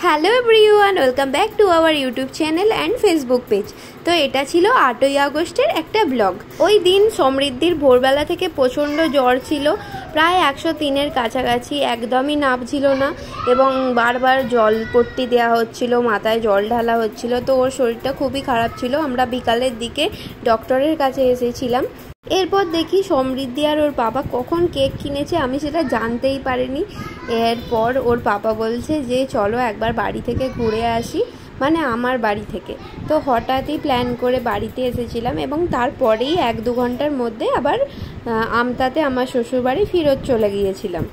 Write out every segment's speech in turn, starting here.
Hello everyone, welcome back to our YouTube channel and Facebook page. তো এটা ছিল 8ই আগস্টের একটা ব্লগ। ওই দিন সমৃদ্ধির ভোরবেলা থেকে প্রচণ্ড জ্বর ছিল, প্রায় 103-এর কাছাকাছি, একদমই নামছিল না এবং বারবার জল পট্টি দেওয়া হচ্ছিল, মাথায় জল ঢালা হচ্ছিল। তো ওর শরীরটা খুবই খারাপ ছিল। আমরা বিকালের দিকে ডক্টরের কাছে এসেছিলাম। এরপর দেখি সমৃদ্ধি আর ওর বাবা কখন কেক কিনেছে, আমি সেটা জানতেই পারিনি। এরপর ওর পাপা বলছে যে চলো একবার বাড়ি থেকে ঘুরে আসি, মানে আমার বাড়ি থেকে। তো হঠাৎই প্ল্যান করে বাড়িতে এসেছিলাম এবং তারপরেই 1-2 ঘন্টার মধ্যে আবার আমতাতে আমার শ্বশুরবাড়ি ফেরত চলে গিয়েছিলাম।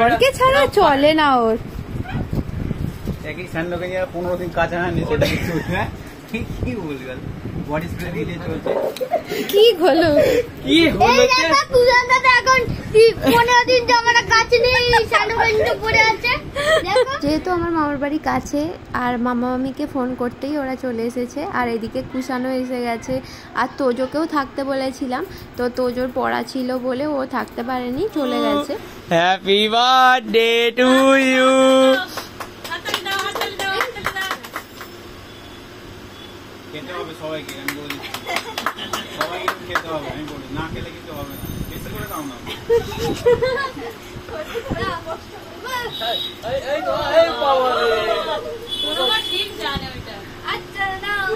ওরকে ছাড়া চলে না ওর। 15 দিন কাজ হয়নি, সেটা কিছু হ্যাঁ কি বলবি বডি স্প্রে দিয়ে চলছে। কি হলো এই দেখো তুজানদাতে এখন 15 দিন জামাটা কাছে নেই, স্যান্ডো পরে আছে দেখো। যেহেতু আমার মামার বাড়ি কাছে আর মামা মামিকে ফোন করতেই ওরা চলে এসেছে। আর এদিকে কুষানো এসে গেছে। আর তোজোকেও থাকতে বলেছিলাম, তো তোজোর পড়া ছিল বলে ও থাকতে পারেনি, চলে গেছে। Happy birthday to you. খেতে হবে সবাইকে, আমি বলি সবাইকে খেতে হবে, আমি বলি না খেলে কিন্তু হবে না, বেশি করে দাও না। এই তো এই পাওয়া রে পুরো ঠিক জানে ওইটা। আচ্ছা নাও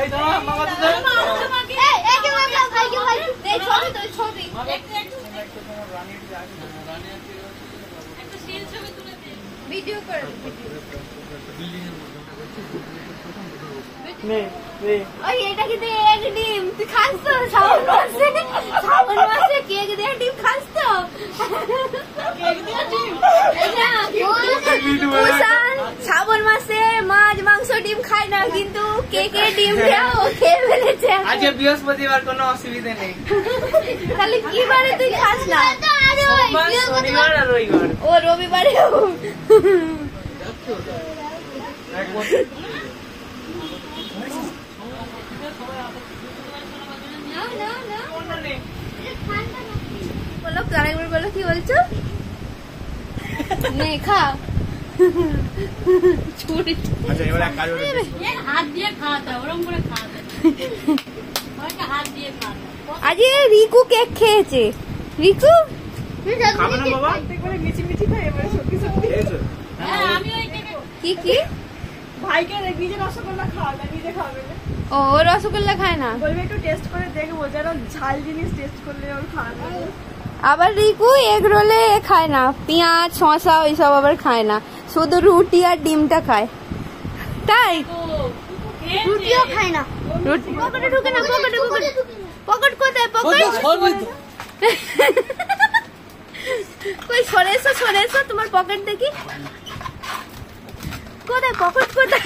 এই দাও মামা দাও। এই কি বলছো ভাই, কি ভাই এই ছবি তো ছবি একটা সিল ছবি তুলে দে, ভিডিও করে নে নে। ওই এটা কি দে এক ডিম তুই খাস তো? শ্রাবণ মাসে কেক দিয়ে ডিম খাস তো? কেক দিয়ে ডিম কুষাণ শ্রাবণ মাসে মাছ মাংস ডিম খায় না, কিন্তু কেকে ডিম দেও খেয়ে ফেলেছে। আজকে বৃহস্পতিবার, কোনো অসুবিধা নেই। তাহলে কি বারে তুই খাস না? শনিবার আর রবিবার। ও রবিবারেও বলো, আরেকবার বলো, কি বলছো? নে খা। আচ্ছা এবার এক কাজ করে হাত দিয়ে খাওয়াতে, ওরকম করে খাওয়াতে, হাত দিয়ে খাওয়াতে। আজ রিকু কেক খেয়েছে। রিকু খাবে না বাবা? মিছি মিছি খাই, এবারে সত্যি সত্যি। হ্যাঁ আমি ওই কেক কি কি ভাইকে নিজে রসগোল্লা খাওয়াবে, নিজে খাবে না, ও রসগোল্লা খায় না। বলবে একটু টেস্ট করে দেখবো, যেন ঝাল জিনিস টেস্ট করলে ওর খাওয়াবে। আবার রিকু এগ রোলে খায় না, পেঁয়াজ শসা ওইসব আবার খায় না, শুধু রুটি আর ডিমটা খায়। তাই রুটিও খায় না, রুটি পকেটে ঢুকে না, পকেটে পকেট কোথায়? পকেট কই সরে এসো তোমার পকেট দেখি কোথায়, পকেট কোথায়?